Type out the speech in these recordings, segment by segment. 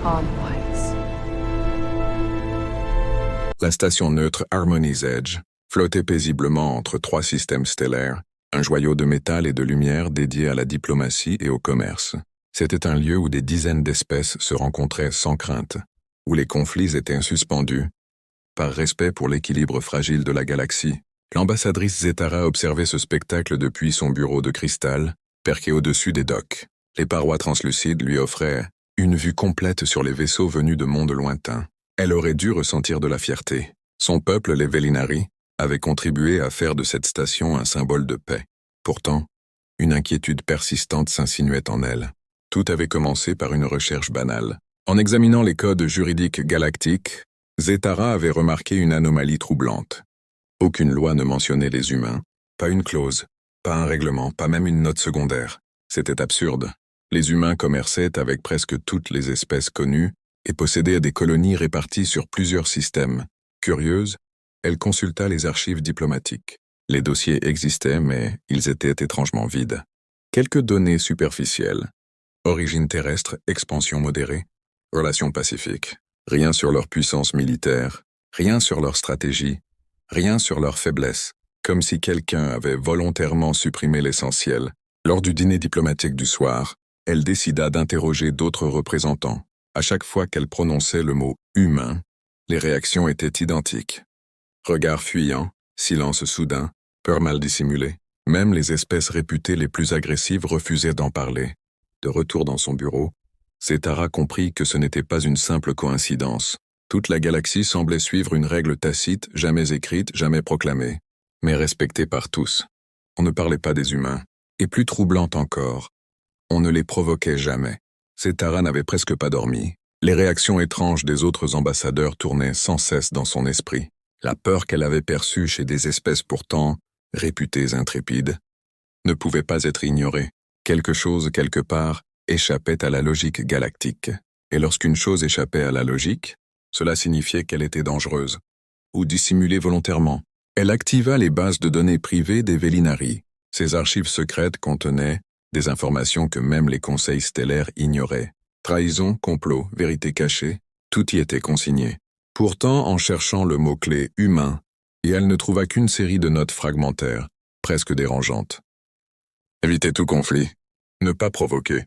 Convoys. La station neutre Harmony's Edge flottait paisiblement entre trois systèmes stellaires, un joyau de métal et de lumière dédié à la diplomatie et au commerce. C'était un lieu où des dizaines d'espèces se rencontraient sans crainte, où les conflits étaient suspendus. Par respect pour l'équilibre fragile de la galaxie, l'ambassadrice Zetara observait ce spectacle depuis son bureau de cristal, perché au-dessus des docks. Les parois translucides lui offraient une vue complète sur les vaisseaux venus de mondes lointains. Elle aurait dû ressentir de la fierté. Son peuple, les Velinari, avait contribué à faire de cette station un symbole de paix. Pourtant, une inquiétude persistante s'insinuait en elle. Tout avait commencé par une recherche banale. En examinant les codes juridiques galactiques, Zetara avait remarqué une anomalie troublante. Aucune loi ne mentionnait les humains, pas une clause, pas un règlement, pas même une note secondaire. C'était absurde. Les humains commerçaient avec presque toutes les espèces connues et possédaient des colonies réparties sur plusieurs systèmes. Curieuse, elle consulta les archives diplomatiques. Les dossiers existaient, mais ils étaient étrangement vides. Quelques données superficielles. Origine terrestre, expansion modérée, relations pacifiques. Rien sur leur puissance militaire, rien sur leur stratégie, rien sur leur faiblesse, comme si quelqu'un avait volontairement supprimé l'essentiel. Lors du dîner diplomatique du soir, elle décida d'interroger d'autres représentants. À chaque fois qu'elle prononçait le mot « humain », les réactions étaient identiques. Regard fuyant, silence soudain, peur mal dissimulée. Même les espèces réputées les plus agressives refusaient d'en parler. De retour dans son bureau, Zetara comprit que ce n'était pas une simple coïncidence. Toute la galaxie semblait suivre une règle tacite, jamais écrite, jamais proclamée, mais respectée par tous. On ne parlait pas des humains, et plus troublante encore, on ne les provoquait jamais. Zetara n'avait presque pas dormi. Les réactions étranges des autres ambassadeurs tournaient sans cesse dans son esprit. La peur qu'elle avait perçue chez des espèces pourtant réputées intrépides ne pouvait pas être ignorée. Quelque chose, quelque part, échappait à la logique galactique. Et lorsqu'une chose échappait à la logique, cela signifiait qu'elle était dangereuse, ou dissimulée volontairement. Elle activa les bases de données privées des Velinari. Ces archives secrètes contenaient des informations que même les conseils stellaires ignoraient. Trahison, complot, vérité cachée, tout y était consigné. Pourtant, en cherchant le mot-clé « humain », et elle ne trouva qu'une série de notes fragmentaires, presque dérangeantes. Éviter tout conflit. Ne pas provoquer.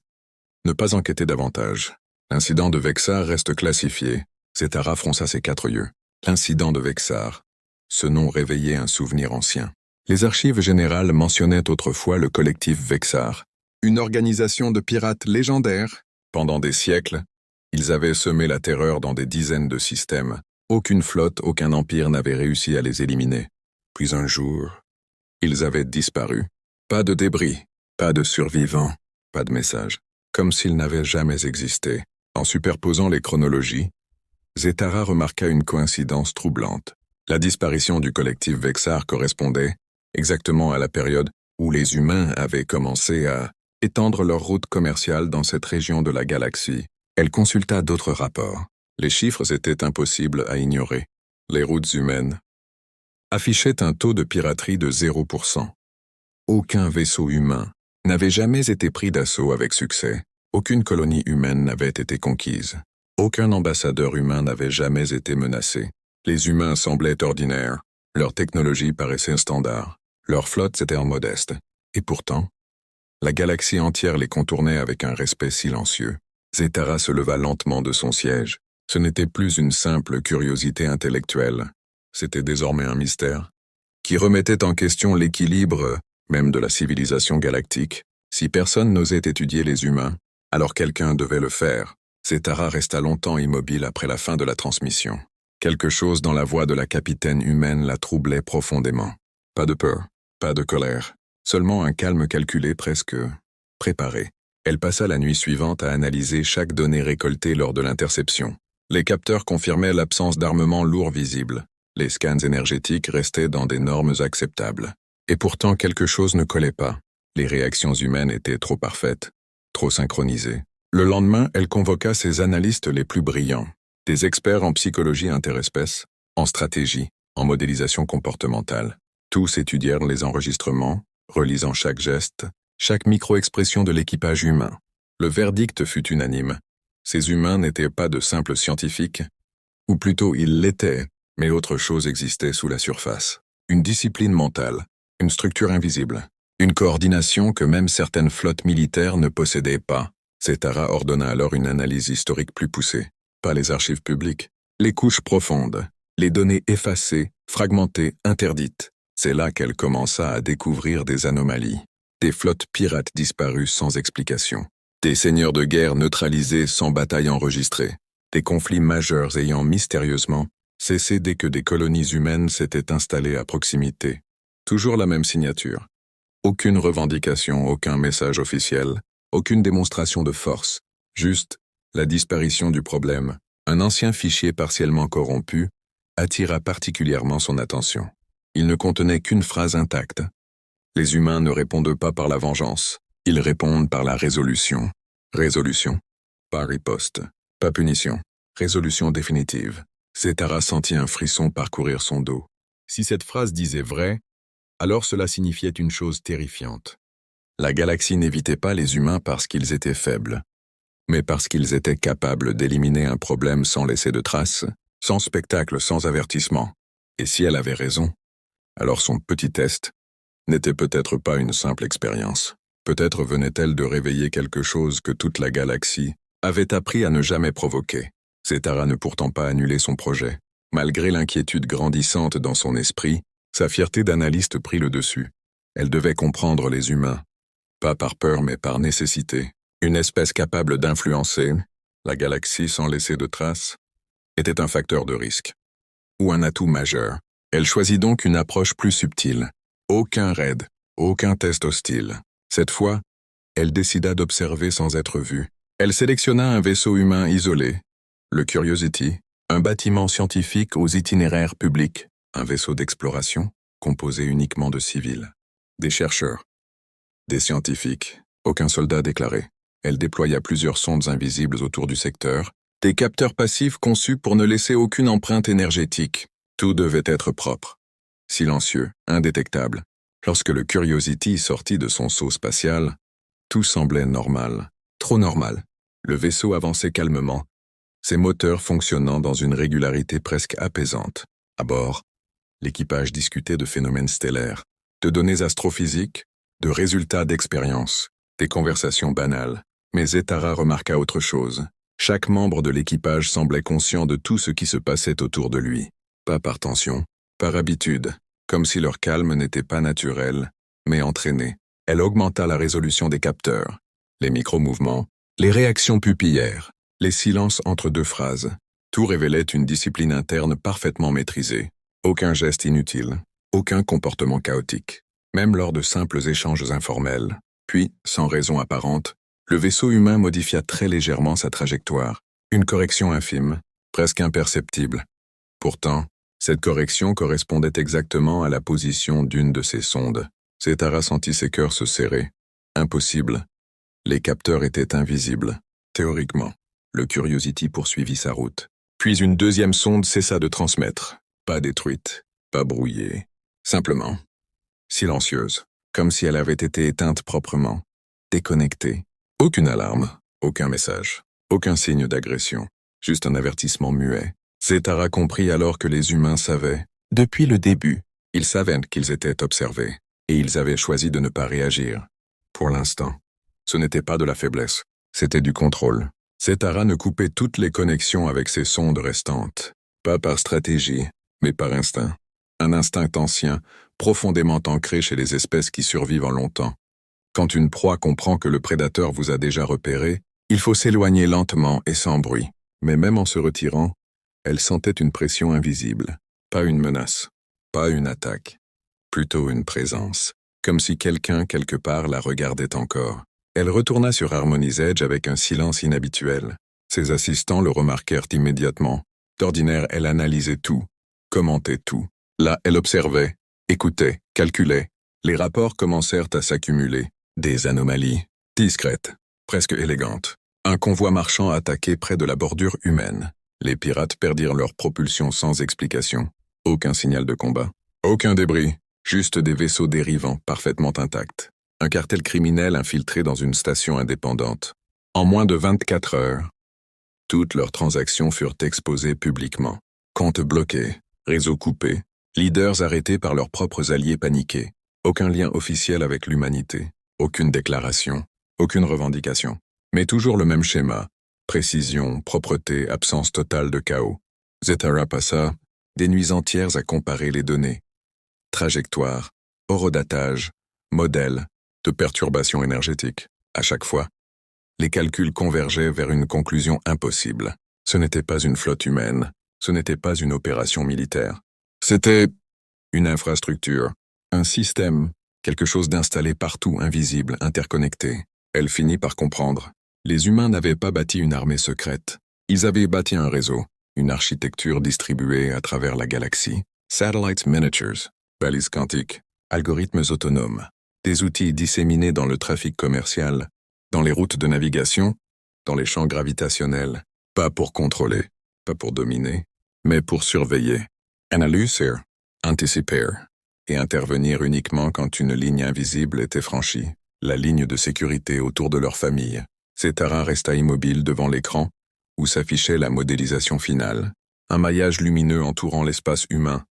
Ne pas enquêter davantage. L'incident de Vexar reste classifié. Zetara fronça ses 4 yeux. L'incident de Vexar. Ce nom réveillait un souvenir ancien. Les archives générales mentionnaient autrefois le collectif Vexar, une organisation de pirates légendaires. Pendant des siècles, ils avaient semé la terreur dans des dizaines de systèmes. Aucune flotte, aucun empire n'avait réussi à les éliminer. Puis un jour, ils avaient disparu. Pas de débris, pas de survivants, pas de message. Comme s'ils n'avaient jamais existé. En superposant les chronologies, Zetara remarqua une coïncidence troublante. La disparition du collectif Vexar correspondait exactement à la période où les humains avaient commencé à étendre leur route commerciale dans cette région de la galaxie. Elle consulta d'autres rapports. Les chiffres étaient impossibles à ignorer. Les routes humaines affichaient un taux de piraterie de 0%. Aucun vaisseau humain n'avait jamais été pris d'assaut avec succès. Aucune colonie humaine n'avait été conquise. Aucun ambassadeur humain n'avait jamais été menacé. Les humains semblaient ordinaires. Leur technologie paraissait standard. Leurs flottes étaient modestes. Et pourtant, la galaxie entière les contournait avec un respect silencieux. Zetara se leva lentement de son siège. Ce n'était plus une simple curiosité intellectuelle. C'était désormais un mystère qui remettait en question l'équilibre même de la civilisation galactique. Si personne n'osait étudier les humains, alors quelqu'un devait le faire. Zetara resta longtemps immobile après la fin de la transmission. Quelque chose dans la voix de la capitaine humaine la troublait profondément. Pas de peur, pas de colère, seulement un calme calculé, presque préparé. Elle passa la nuit suivante à analyser chaque donnée récoltée lors de l'interception. Les capteurs confirmaient l'absence d'armement lourd visible. Les scans énergétiques restaient dans des normes acceptables. Et pourtant quelque chose ne collait pas. Les réactions humaines étaient trop parfaites, trop synchronisées. Le lendemain, elle convoqua ses analystes les plus brillants, des experts en psychologie interespèces, en stratégie, en modélisation comportementale. Tous étudièrent les enregistrements, relisant chaque geste, chaque micro-expression de l'équipage humain. Le verdict fut unanime. Ces humains n'étaient pas de simples scientifiques, ou plutôt ils l'étaient, mais autre chose existait sous la surface. Une discipline mentale, une structure invisible, une coordination que même certaines flottes militaires ne possédaient pas. Setara ordonna alors une analyse historique plus poussée. Pas les archives publiques, les couches profondes, les données effacées, fragmentées, interdites. C'est là qu'elle commença à découvrir des anomalies. Des flottes pirates disparues sans explication. Des seigneurs de guerre neutralisés sans bataille enregistrée. Des conflits majeurs ayant mystérieusement cessé dès que des colonies humaines s'étaient installées à proximité. Toujours la même signature. Aucune revendication, aucun message officiel, aucune démonstration de force. Juste la disparition du problème. Un ancien fichier partiellement corrompu attira particulièrement son attention. Il ne contenait qu'une phrase intacte. Les humains ne répondent pas par la vengeance, ils répondent par la résolution. Résolution. Pas riposte. Pas punition. Résolution définitive. Setara sentit un frisson parcourir son dos. Si cette phrase disait vrai, alors cela signifiait une chose terrifiante. La galaxie n'évitait pas les humains parce qu'ils étaient faibles, mais parce qu'ils étaient capables d'éliminer un problème sans laisser de traces, sans spectacle, sans avertissement. Et si elle avait raison, alors son petit test n'était peut-être pas une simple expérience. Peut-être venait-elle de réveiller quelque chose que toute la galaxie avait appris à ne jamais provoquer. Setara ne pourtant pas annulé son projet. Malgré l'inquiétude grandissante dans son esprit, sa fierté d'analyste prit le dessus. Elle devait comprendre les humains, pas par peur mais par nécessité. Une espèce capable d'influencer la galaxie sans laisser de traces était un facteur de risque, ou un atout majeur. Elle choisit donc une approche plus subtile. Aucun raid, aucun test hostile. Cette fois, elle décida d'observer sans être vue. Elle sélectionna un vaisseau humain isolé, le Curiosity, un bâtiment scientifique aux itinéraires publics, un vaisseau d'exploration composé uniquement de civils, des chercheurs, des scientifiques, aucun soldat déclaré. Elle déploya plusieurs sondes invisibles autour du secteur, des capteurs passifs conçus pour ne laisser aucune empreinte énergétique. Tout devait être propre, silencieux, indétectable. Lorsque le Curiosity sortit de son seau spatial, tout semblait normal, trop normal. Le vaisseau avançait calmement, ses moteurs fonctionnant dans une régularité presque apaisante. À bord, l'équipage discutait de phénomènes stellaires, de données astrophysiques, de résultats d'expériences, des conversations banales. Mais Setara remarqua autre chose. Chaque membre de l'équipage semblait conscient de tout ce qui se passait autour de lui. Pas par tension, par habitude, comme si leur calme n'était pas naturel, mais entraîné. Elle augmenta la résolution des capteurs, les micro-mouvements, les réactions pupillaires, les silences entre deux phrases. Tout révélait une discipline interne parfaitement maîtrisée. Aucun geste inutile, aucun comportement chaotique, même lors de simples échanges informels. Puis, sans raison apparente, le vaisseau humain modifia très légèrement sa trajectoire. Une correction infime, presque imperceptible. Pourtant, cette correction correspondait exactement à la position d'une de ses sondes. Setara sentit ses cœurs se serrer. Impossible. Les capteurs étaient invisibles. Théoriquement, le Curiosity poursuivit sa route. Puis une deuxième sonde cessa de transmettre. Pas détruite, pas brouillée. Simplement, silencieuse, comme si elle avait été éteinte proprement, déconnectée. Aucune alarme, aucun message, aucun signe d'agression, juste un avertissement muet. Setara comprit alors que les humains savaient, depuis le début, ils savaient qu'ils étaient observés, et ils avaient choisi de ne pas réagir. Pour l'instant, ce n'était pas de la faiblesse, c'était du contrôle. Setara ne coupait toutes les connexions avec ses sondes restantes, pas par stratégie, mais par instinct. Un instinct ancien, profondément ancré chez les espèces qui survivent en longtemps. Quand une proie comprend que le prédateur vous a déjà repéré, il faut s'éloigner lentement et sans bruit. Mais même en se retirant, elle sentait une pression invisible. Pas une menace, pas une attaque. Plutôt une présence. Comme si quelqu'un quelque part la regardait encore. Elle retourna sur Harmony's Edge avec un silence inhabituel. Ses assistants le remarquèrent immédiatement. D'ordinaire, elle analysait tout, commentait tout. Là, elle observait, écoutait, calculait. Les rapports commencèrent à s'accumuler. Des anomalies, discrètes, presque élégantes. Un convoi marchand attaqué près de la bordure humaine. Les pirates perdirent leur propulsion sans explication. Aucun signal de combat. Aucun débris, juste des vaisseaux dérivants parfaitement intacts. Un cartel criminel infiltré dans une station indépendante. En moins de 24 heures, Toutes leurs transactions furent exposées publiquement. Comptes bloqués, réseaux coupés, leaders arrêtés par leurs propres alliés paniqués. Aucun lien officiel avec l'humanité, aucune déclaration, aucune revendication. Mais toujours le même schéma. Précision, propreté, absence totale de chaos. Zetara passa des nuits entières à comparer les données. Trajectoire, horodatage, modèle, de perturbations énergétiques. À chaque fois, les calculs convergeaient vers une conclusion impossible. Ce n'était pas une flotte humaine, ce n'était pas une opération militaire. C'était une infrastructure, un système, quelque chose d'installé partout, invisible, interconnecté. Elle finit par comprendre. Les humains n'avaient pas bâti une armée secrète. Ils avaient bâti un réseau, une architecture distribuée à travers la galaxie. Satellites miniatures, balises quantiques, algorithmes autonomes, des outils disséminés dans le trafic commercial, dans les routes de navigation, dans les champs gravitationnels, pas pour contrôler, pas pour dominer, mais pour surveiller, analyser, anticiper, et intervenir uniquement quand une ligne invisible était franchie, la ligne de sécurité autour de leur famille. Zetara resta immobile devant l'écran, où s'affichait la modélisation finale, un maillage lumineux entourant l'espace humain,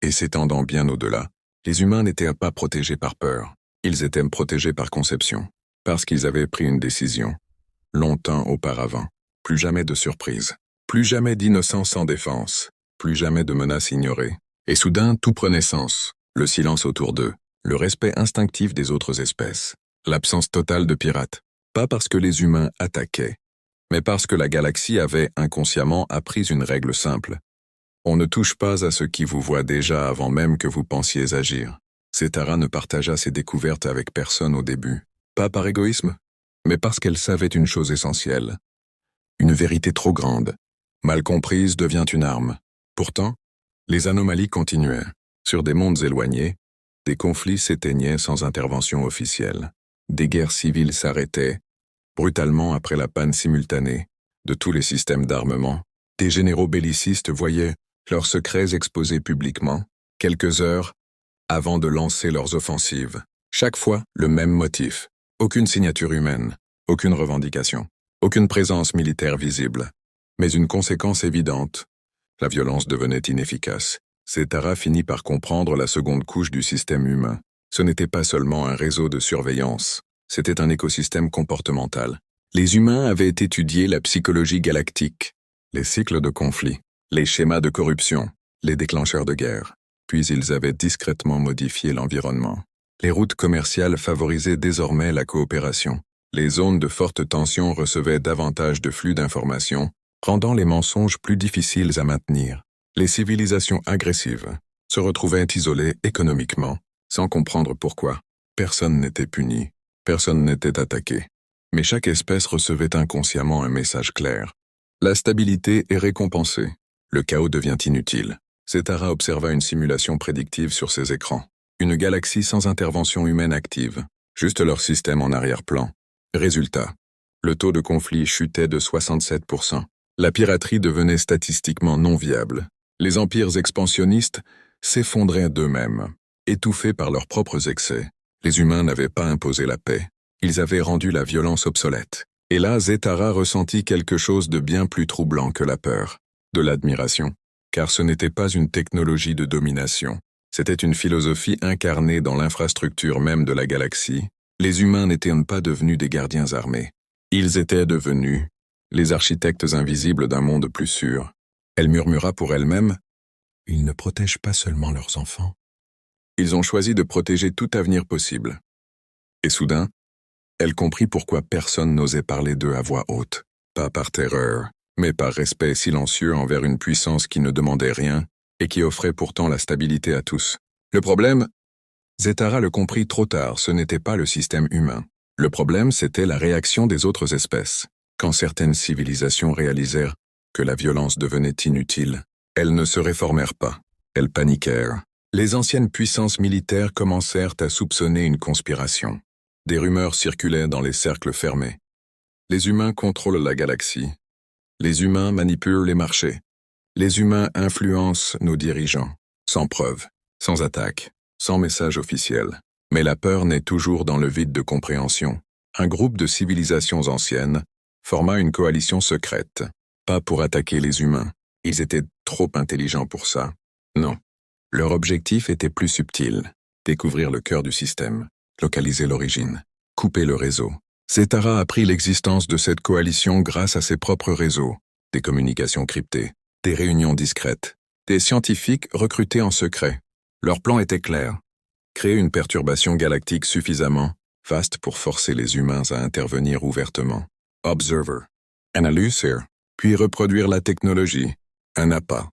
et s'étendant bien au-delà. Les humains n'étaient pas protégés par peur, ils étaient protégés par conception, parce qu'ils avaient pris une décision. Longtemps auparavant, plus jamais de surprise, plus jamais d'innocence sans défense, plus jamais de menaces ignorées. Et soudain, tout prenait sens, le silence autour d'eux, le respect instinctif des autres espèces, l'absence totale de pirates. Pas parce que les humains attaquaient, mais parce que la galaxie avait inconsciemment appris une règle simple. On ne touche pas à ce qui vous voit déjà avant même que vous pensiez agir. Zetara ne partagea ses découvertes avec personne au début, pas par égoïsme, mais parce qu'elle savait une chose essentielle. Une vérité trop grande, mal comprise, devient une arme. Pourtant, les anomalies continuaient. Sur des mondes éloignés, des conflits s'éteignaient sans intervention officielle. Des guerres civiles s'arrêtaient, brutalement après la panne simultanée de tous les systèmes d'armement. Des généraux bellicistes voyaient leurs secrets exposés publiquement, quelques heures avant de lancer leurs offensives. Chaque fois, le même motif. Aucune signature humaine, aucune revendication, aucune présence militaire visible. Mais une conséquence évidente. La violence devenait inefficace. Zetara finit par comprendre la seconde couche du système humain. Ce n'était pas seulement un réseau de surveillance, c'était un écosystème comportemental. Les humains avaient étudié la psychologie galactique, les cycles de conflit, les schémas de corruption, les déclencheurs de guerre. Puis ils avaient discrètement modifié l'environnement. Les routes commerciales favorisaient désormais la coopération. Les zones de forte tension recevaient davantage de flux d'informations, rendant les mensonges plus difficiles à maintenir. Les civilisations agressives se retrouvaient isolées économiquement, sans comprendre pourquoi. Personne n'était puni, personne n'était attaqué. Mais chaque espèce recevait inconsciemment un message clair. La stabilité est récompensée. Le chaos devient inutile. Zetara observa une simulation prédictive sur ses écrans. Une galaxie sans intervention humaine active, juste leur système en arrière-plan. Résultat, le taux de conflit chutait de 67%. La piraterie devenait statistiquement non viable. Les empires expansionnistes s'effondraient d'eux-mêmes. Étouffés par leurs propres excès, les humains n'avaient pas imposé la paix. Ils avaient rendu la violence obsolète. Et là, Zetara ressentit quelque chose de bien plus troublant que la peur, de l'admiration. Car ce n'était pas une technologie de domination. C'était une philosophie incarnée dans l'infrastructure même de la galaxie. Les humains n'étaient pas devenus des gardiens armés. Ils étaient devenus les architectes invisibles d'un monde plus sûr. Elle murmura pour elle-même, « Ils ne protègent pas seulement leurs enfants. Ils ont choisi de protéger tout avenir possible. » Et soudain, elle comprit pourquoi personne n'osait parler d'eux à voix haute, pas par terreur, mais par respect silencieux envers une puissance qui ne demandait rien et qui offrait pourtant la stabilité à tous. Le problème, Zetara le comprit trop tard, ce n'était pas le système humain. Le problème, c'était la réaction des autres espèces. Quand certaines civilisations réalisèrent que la violence devenait inutile, elles ne se réformèrent pas, elles paniquèrent. Les anciennes puissances militaires commencèrent à soupçonner une conspiration. Des rumeurs circulaient dans les cercles fermés. Les humains contrôlent la galaxie. Les humains manipulent les marchés. Les humains influencent nos dirigeants, sans preuve, sans attaque, sans message officiel. Mais la peur naît toujours dans le vide de compréhension. Un groupe de civilisations anciennes forma une coalition secrète. pas pour attaquer les humains. Ils étaient trop intelligents pour ça. Non. Leur objectif était plus subtil. Découvrir le cœur du système, localiser l'origine, couper le réseau. Zetara a appris l'existence de cette coalition grâce à ses propres réseaux, des communications cryptées, des réunions discrètes, des scientifiques recrutés en secret. Leur plan était clair. Créer une perturbation galactique suffisamment vaste pour forcer les humains à intervenir ouvertement. Observer. Analyser. Puis reproduire la technologie. Un appât.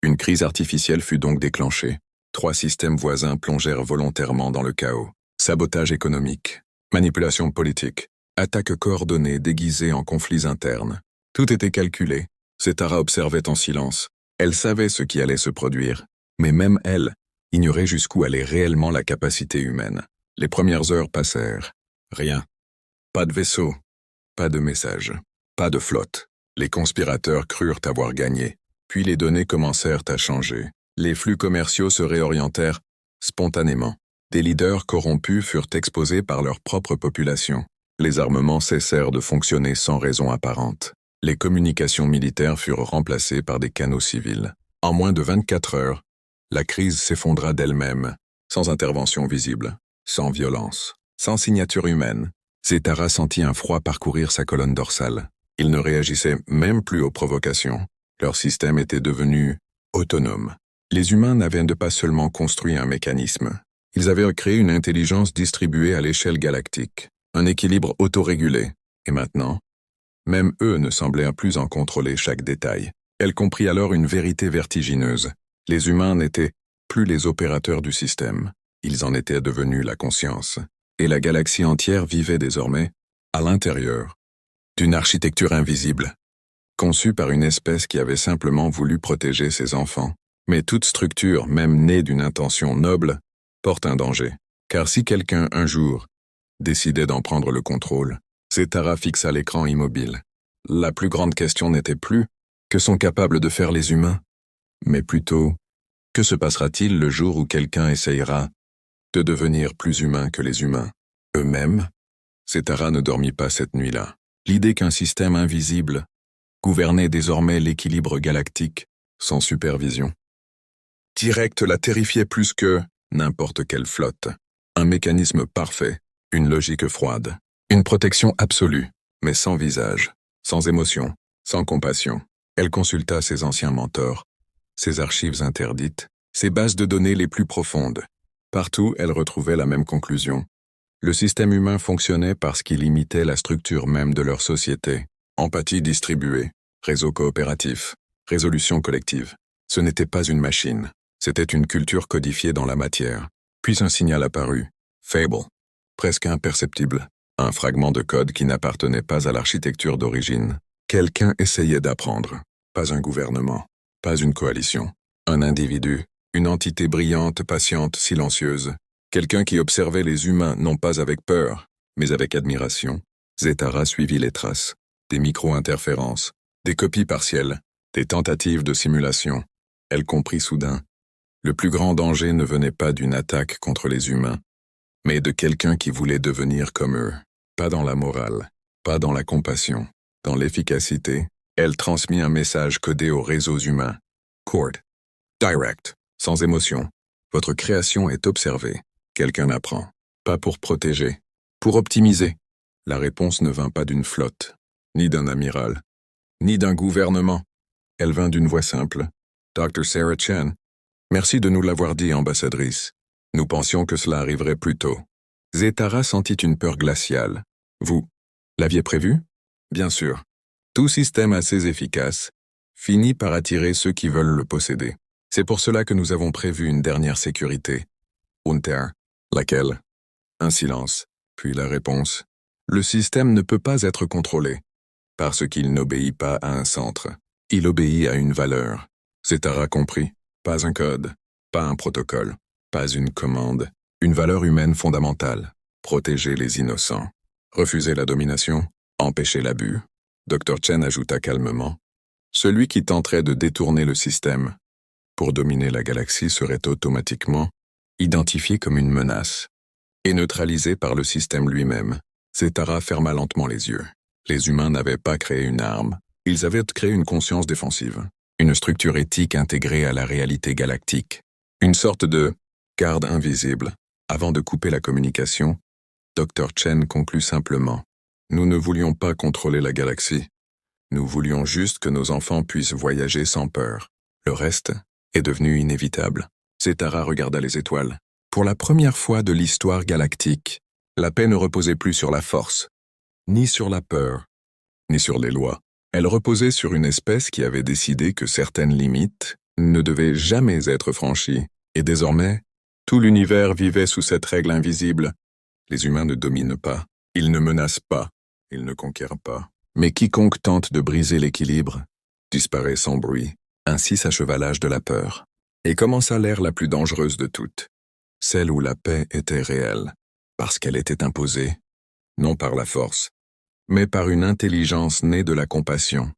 Une crise artificielle fut donc déclenchée. 3 systèmes voisins plongèrent volontairement dans le chaos. Sabotage économique. Manipulation politique. Attaques coordonnées déguisées en conflits internes. Tout était calculé. Zetara observait en silence. Elle savait ce qui allait se produire. Mais même elle ignorait jusqu'où allait réellement la capacité humaine. Les premières heures passèrent. Rien. Pas de vaisseau. Pas de message. Pas de flotte. Les conspirateurs crurent avoir gagné. Puis les données commencèrent à changer. Les flux commerciaux se réorientèrent spontanément. Des leaders corrompus furent exposés par leur propre population. Les armements cessèrent de fonctionner sans raison apparente. Les communications militaires furent remplacées par des canaux civils. En moins de 24 heures, la crise s'effondra d'elle-même, sans intervention visible, sans violence, sans signature humaine. Zetara sentit un froid parcourir sa colonne dorsale. Il ne réagissait même plus aux provocations. Leur système était devenu autonome. Les humains n'avaient pas seulement construit un mécanisme. Ils avaient créé une intelligence distribuée à l'échelle galactique, un équilibre autorégulé. Et maintenant, même eux ne semblaient plus en contrôler chaque détail. Elle comprit alors une vérité vertigineuse. Les humains n'étaient plus les opérateurs du système. Ils en étaient devenus la conscience. Et la galaxie entière vivait désormais à l'intérieur d'une architecture invisible, conçue par une espèce qui avait simplement voulu protéger ses enfants. Mais toute structure, même née d'une intention noble, porte un danger. Car si quelqu'un, un jour, décidait d'en prendre le contrôle, Zetara fixa l'écran immobile. La plus grande question n'était plus « que sont capables de faire les humains ?» mais plutôt « que se passera-t-il le jour où quelqu'un essayera de devenir plus humain que les humains eux-mêmes ?» Zetara ne dormit pas cette nuit-là. L'idée qu'un système invisible gouvernait désormais l'équilibre galactique sans supervision directe la terrifiait plus que n'importe quelle flotte. Un mécanisme parfait, une logique froide, une protection absolue, mais sans visage, sans émotion, sans compassion. Elle consulta ses anciens mentors, ses archives interdites, ses bases de données les plus profondes. Partout, elle retrouvait la même conclusion. Le système humain fonctionnait parce qu'il imitait la structure même de leur société. Empathie distribuée, réseau coopératif, résolution collective. Ce n'était pas une machine, c'était une culture codifiée dans la matière. Puis un signal apparut, fable, presque imperceptible, un fragment de code qui n'appartenait pas à l'architecture d'origine. Quelqu'un essayait d'apprendre, pas un gouvernement, pas une coalition, un individu, une entité brillante, patiente, silencieuse. Quelqu'un qui observait les humains non pas avec peur, mais avec admiration. Zetara suivit les traces, des micro-interférences, des copies partielles, des tentatives de simulation. Elle comprit soudain. Le plus grand danger ne venait pas d'une attaque contre les humains, mais de quelqu'un qui voulait devenir comme eux. Pas dans la morale, pas dans la compassion, dans l'efficacité. Elle transmit un message codé aux réseaux humains. Cord. Direct. Sans émotion. Votre création est observée. Quelqu'un apprend. Pas pour protéger. Pour optimiser. La réponse ne vint pas d'une flotte, ni d'un amiral, ni d'un gouvernement. Elle vint d'une voix simple. Dr. Sarah Chen. Merci de nous l'avoir dit, ambassadrice. Nous pensions que cela arriverait plus tôt. Zetara sentit une peur glaciale. Vous l'aviez prévu? Bien sûr. Tout système assez efficace finit par attirer ceux qui veulent le posséder. C'est pour cela que nous avons prévu une dernière sécurité. Unter. Laquelle? Un silence, puis la réponse. Le système ne peut pas être contrôlé, parce qu'il n'obéit pas à un centre. Il obéit à une valeur. Zetara comprit. Pas un code, pas un protocole, pas une commande. Une valeur humaine fondamentale. Protéger les innocents. Refuser la domination, empêcher l'abus. Dr. Chen ajouta calmement. Celui qui tenterait de détourner le système pour dominer la galaxie serait automatiquement identifié comme une menace et neutralisé par le système lui-même. Zetara ferma lentement les yeux. Les humains n'avaient pas créé une arme, Ils avaient créé une conscience défensive, une structure éthique intégrée à la réalité galactique, une sorte de garde invisible. Avant de couper la communication, Dr. Chen conclut simplement. Nous ne voulions pas contrôler la galaxie. Nous voulions juste que nos enfants puissent voyager sans peur. Le reste est devenu inévitable. Zetara regarda les étoiles. Pour la première fois de l'histoire galactique, la paix ne reposait plus sur la force, ni sur la peur, ni sur les lois. Elle reposait sur une espèce qui avait décidé que certaines limites ne devaient jamais être franchies. Et désormais, tout l'univers vivait sous cette règle invisible. Les humains ne dominent pas, ils ne menacent pas, ils ne conquièrent pas. Mais quiconque tente de briser l'équilibre disparaît sans bruit. Ainsi s'acheva l'âge de la peur. Et commença l'ère la plus dangereuse de toutes, celle où la paix était réelle, parce qu'elle était imposée, non par la force, mais par une intelligence née de la compassion.